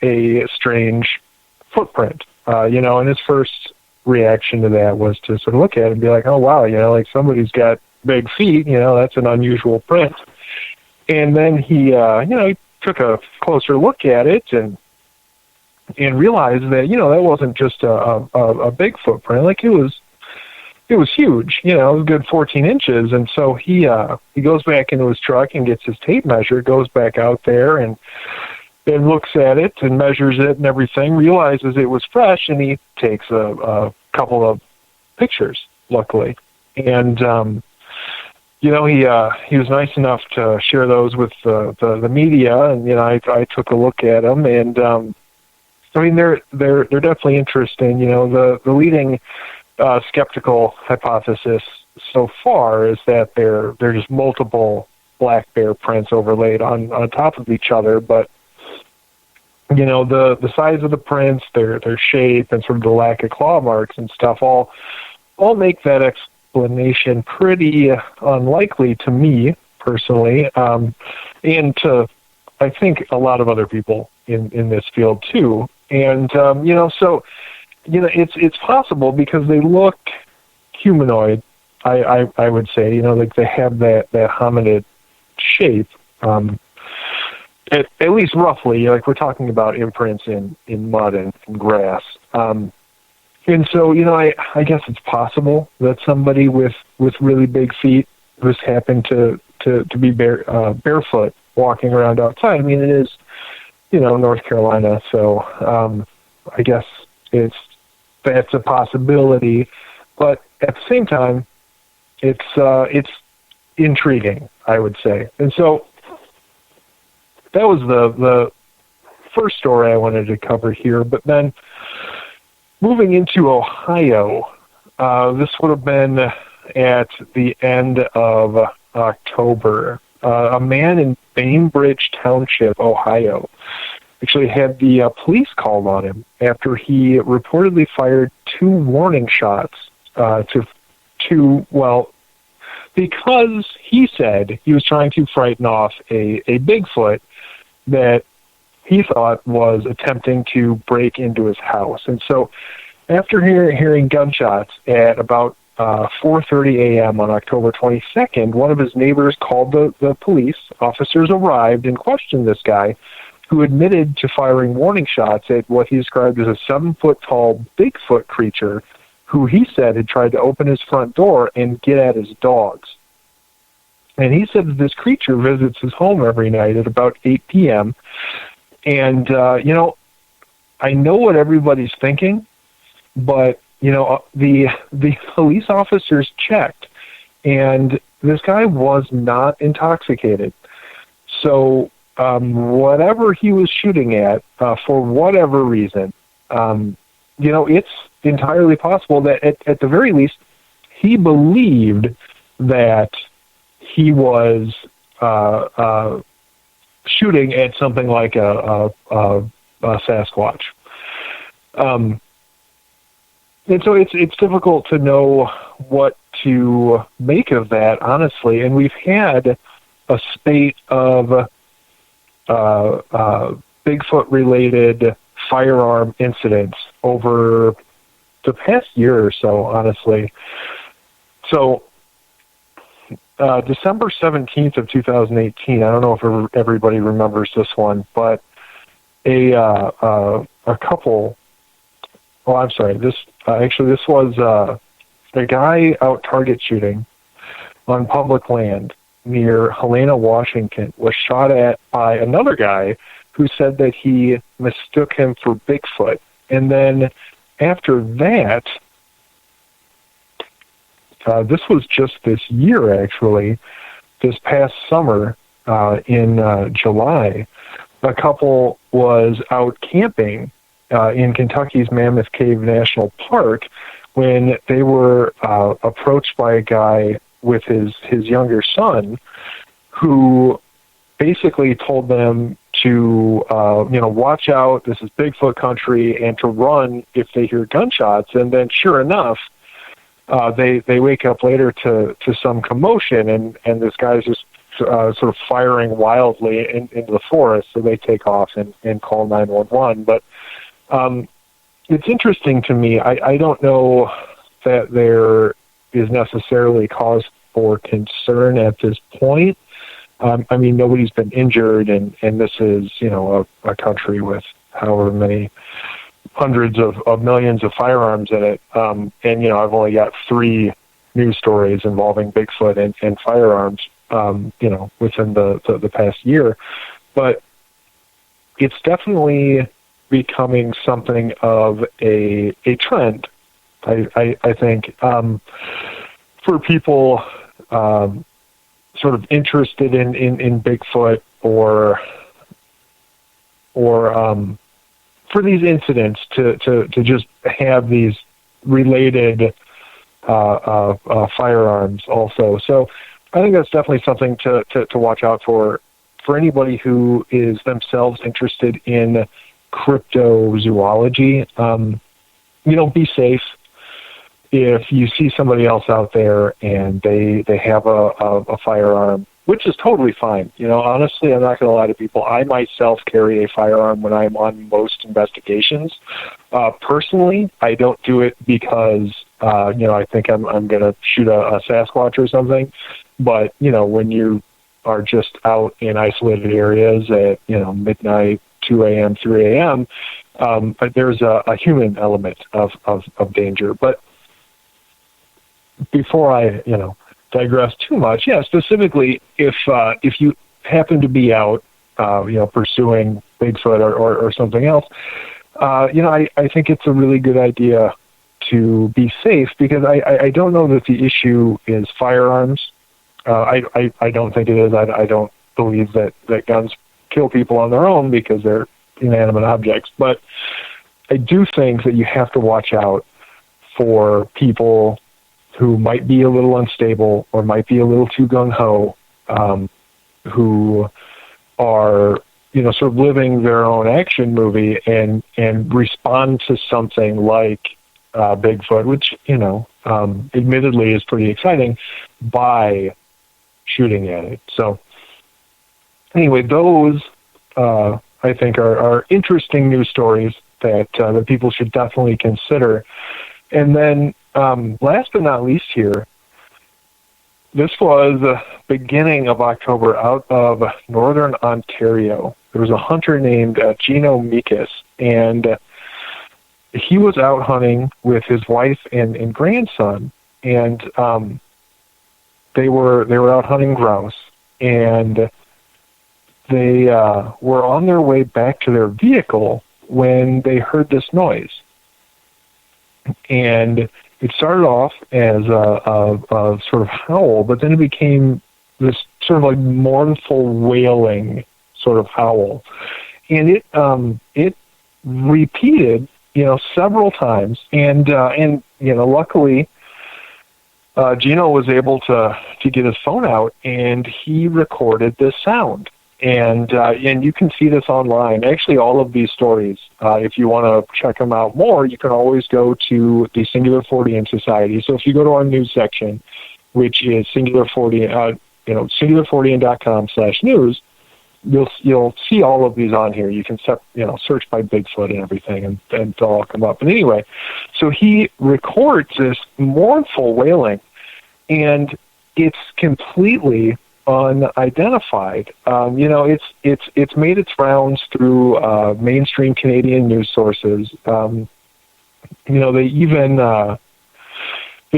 a strange footprint, and his first reaction to that was to sort of look at it and be like, oh, wow, like somebody's got big feet, that's an unusual print. And then he took a closer look at it and realized that, that wasn't just a big footprint. Like it was huge, it was a good 14 inches. And so he goes back into his truck and gets his tape measure, goes back out there and looks at it and measures it and everything, realizes it was fresh, and he takes a couple of pictures, luckily. And, he was nice enough to share those with the media, and, I took a look at them, and, they're definitely interesting. The leading skeptical hypothesis so far is that they're just multiple black bear prints overlaid on top of each other, but the size of the prints, their shape, and sort of the lack of claw marks and stuff all make that explanation pretty unlikely to me personally, and to I think a lot of other people in this field too. And so it's possible because they look humanoid. I would say like they have that hominid shape. At least roughly, like we're talking about imprints in mud and grass. And so, I guess it's possible that somebody with really big feet just happened to be barefoot walking around outside. I mean, it is, North Carolina, so I guess that's a possibility. But at the same time, it's intriguing, I would say. And so that was the first story I wanted to cover here. But then moving into Ohio, this would have been at the end of October. A man in Bainbridge Township, Ohio, actually had the police called on him after he reportedly fired 2 warning shots because he said he was trying to frighten off a Bigfoot that he thought was attempting to break into his house. And so after hearing gunshots at about 4:30 a.m. on October 22nd, one of his neighbors called the police. Officers arrived and questioned this guy, who admitted to firing warning shots at what he described as a 7-foot-tall Bigfoot creature, who he said had tried to open his front door and get at his dogs. And he said that this creature visits his home every night at about 8 p.m., and, I know what everybody's thinking, but, the police officers checked, and this guy was not intoxicated. So whatever he was shooting at, for whatever reason, it's entirely possible that at the very least, he believed that he was shooting at something like a Sasquatch. And so it's difficult to know what to make of that, honestly. And we've had a spate of Bigfoot-related firearm incidents over the past year or so, honestly. So December 17th of 2018, I don't know if everybody remembers this one, but a couple... Oh, I'm sorry. This was a guy out target shooting on public land near Helena, Washington, was shot at by another guy who said that he mistook him for Bigfoot. And then after that, this was just this year, actually, this past summer in July, a couple was out camping in Kentucky's Mammoth Cave National Park when they were approached by a guy with his younger son, who basically told them to watch out, this is Bigfoot country, and to run if they hear gunshots. And then sure enough, they wake up later to some commotion, and this guy's just sort of firing wildly into the forest, so they take off and call 911. But it's interesting to me. I don't know that there is necessarily cause for concern at this point. I mean, nobody's been injured, and this is, a country with however many hundreds of millions of firearms in it. And, I've only got 3 news stories involving Bigfoot and firearms, within the past year. But it's definitely becoming something of a trend, I think, for people sort of interested in Bigfoot or for these incidents to just have these related firearms also. So I think that's definitely something to watch out for anybody who is themselves interested in cryptozoology. Be safe. If you see somebody else out there and they have a firearm, which is totally fine. Honestly, I'm not going to lie to people. I myself carry a firearm when I'm on most investigations. Personally, I don't do it because, I think I'm going to shoot a Sasquatch or something. But, when you are just out in isolated areas at, midnight, 2 a.m., 3 a.m., there's a human element of danger. But before I, digress too much, specifically, if you happen to be out, pursuing Bigfoot or something else, I think it's a really good idea to be safe, because I don't know that the issue is firearms. I don't think it is. I don't believe that guns kill people on their own because they're inanimate objects. But I do think that you have to watch out for people who might be a little unstable or might be a little too gung-ho, who are, sort of living their own action movie and respond to something like Bigfoot, which, admittedly is pretty exciting, by shooting at it. So anyway, those, I think, are interesting news stories that people should definitely consider. And then, last but not least here, this was the beginning of October out of northern Ontario. There was a hunter named Gino Mikas, and he was out hunting with his wife and grandson, and they were out hunting grouse, and they were on their way back to their vehicle when they heard this noise. And it started off as a sort of howl, but then it became this sort of like mournful wailing sort of howl. And it repeated, several times. And luckily, Gino was able to get his phone out, and he recorded this sound. And you can see this online. Actually, all of these stories, if you want to check them out more, you can always go to the Singular Fortean Society. So if you go to our news section, which is singularfortean.com/news, you'll see all of these on here. You can search by Bigfoot and everything, and they'll all come up. But anyway, so he records this mournful wailing, and it's completely unidentified. It's made its rounds through mainstream Canadian news sources. They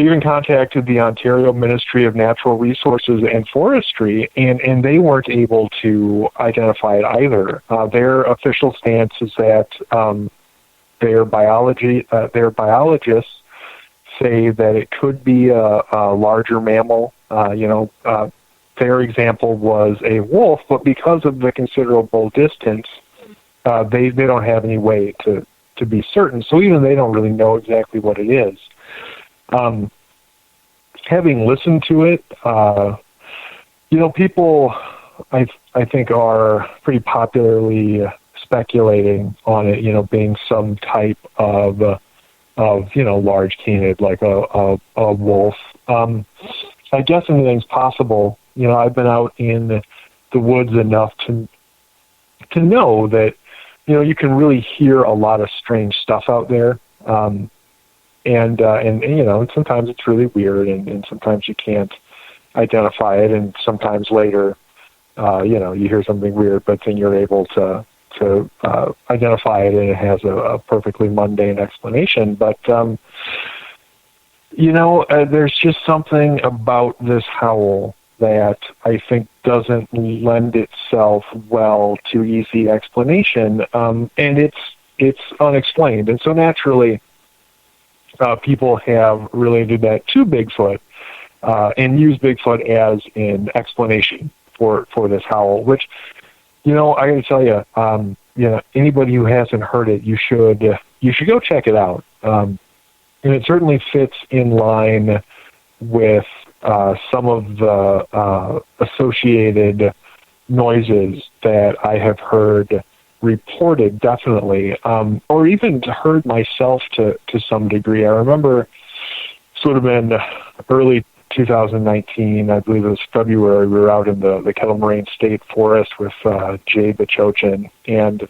even contacted the Ontario Ministry of Natural Resources and Forestry, and they weren't able to identify it either. Their official stance is that their biologists say that it could be a larger mammal. Their example was a wolf, but because of the considerable distance, they don't have any way to be certain. So even they don't really know exactly what it is. Having listened to it, people, I think, are pretty popularly speculating on it, being some type of large canid, like a wolf. I guess anything's possible. I've been out in the woods enough to know that, you can really hear a lot of strange stuff out there. And sometimes it's really weird, and sometimes you can't identify it, and sometimes later, you hear something weird, but then you're able to identify it, and it has a perfectly mundane explanation. But, there's just something about this howl that I think doesn't lend itself well to easy explanation, and it's unexplained. And so naturally, people have related that to Bigfoot, and use Bigfoot as an explanation for this howl, which, I got to tell you, anybody who hasn't heard it, you should go check it out. And it certainly fits in line with some of the associated noises that I have heard reported, definitely, or even heard myself to some degree. I remember sort of in early 2019, I believe it was February, we were out in the Kettle Moraine State Forest with Jay Bachochin, and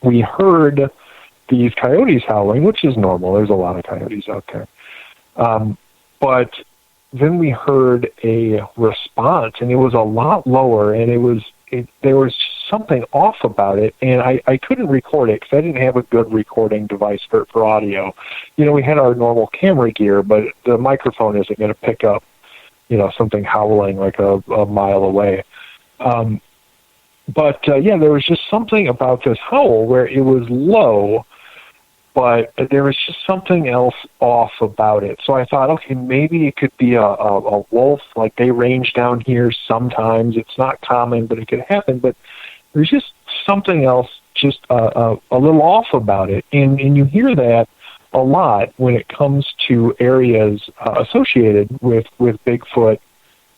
we heard these coyotes howling, which is normal. There's a lot of coyotes out there. But then we heard a response, and it was a lot lower, and there was something off about it, and I couldn't record it because I didn't have a good recording device for audio. We had our normal camera gear, but the microphone isn't going to pick up, something howling like a mile away. But there was just something about this howl where it was low, but there was just something else off about it. So I thought, okay, maybe it could be a wolf. Like, they range down here sometimes. It's not common, but it could happen. But there's just something else, just a little off about it. And you hear that a lot when it comes to areas associated with Bigfoot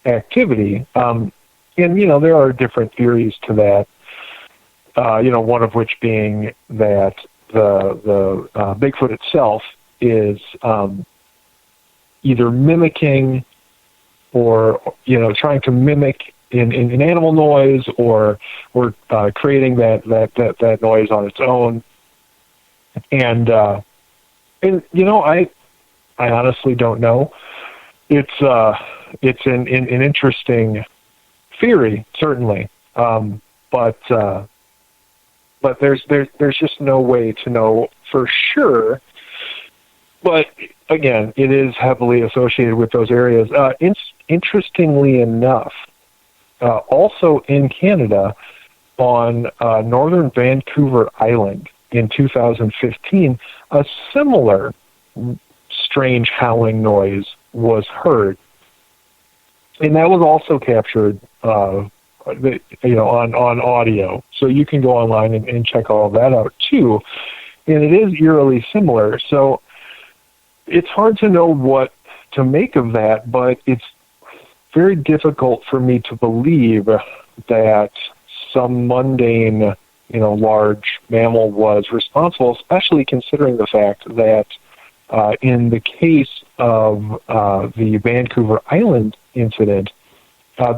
activity. And, there are different theories to that, one of which being that the Bigfoot itself is either mimicking or, trying to mimic in animal noise or creating that noise on its own. And I honestly don't know. It's an interesting theory, certainly. But there's just no way to know for sure. But again, it is heavily associated with those areas. Interestingly enough, also in Canada, on northern Vancouver Island in 2015, a similar strange howling noise was heard, and that was also captured on audio. So you can go online and check all of that out too. And it is eerily similar. So it's hard to know what to make of that, but it's very difficult for me to believe that some mundane, large mammal was responsible, especially considering the fact that in the case of the Vancouver Island incident,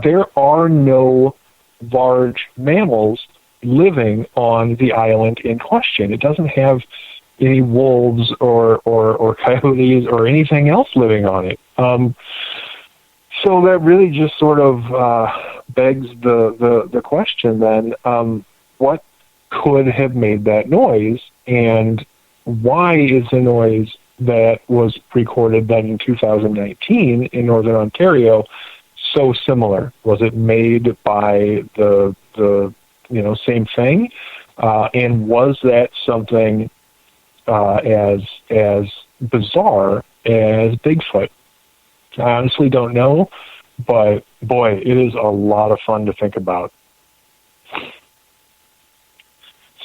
there are no large mammals living on the island in question. It doesn't have any wolves or coyotes or anything else living on it. So that really just sort of begs the question then, what could have made that noise, and why is the noise that was recorded then in 2019 in Northern Ontario so similar? Was it made by the same thing? And was that something as bizarre as Bigfoot? I honestly don't know, but boy, it is a lot of fun to think about.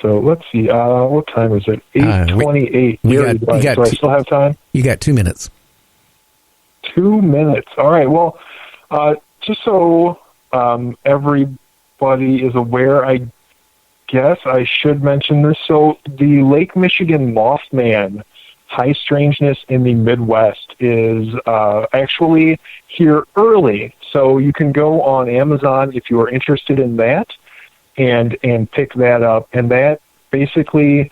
So let's see, what time is it? 8:28. Do I still have time? You got 2 minutes. 2 minutes. All right. Well, just so everybody is aware, I guess I should mention this. So the Lake Michigan Mothman High Strangeness in the Midwest is actually here early. So you can go on Amazon if you are interested in that and pick that up. And that basically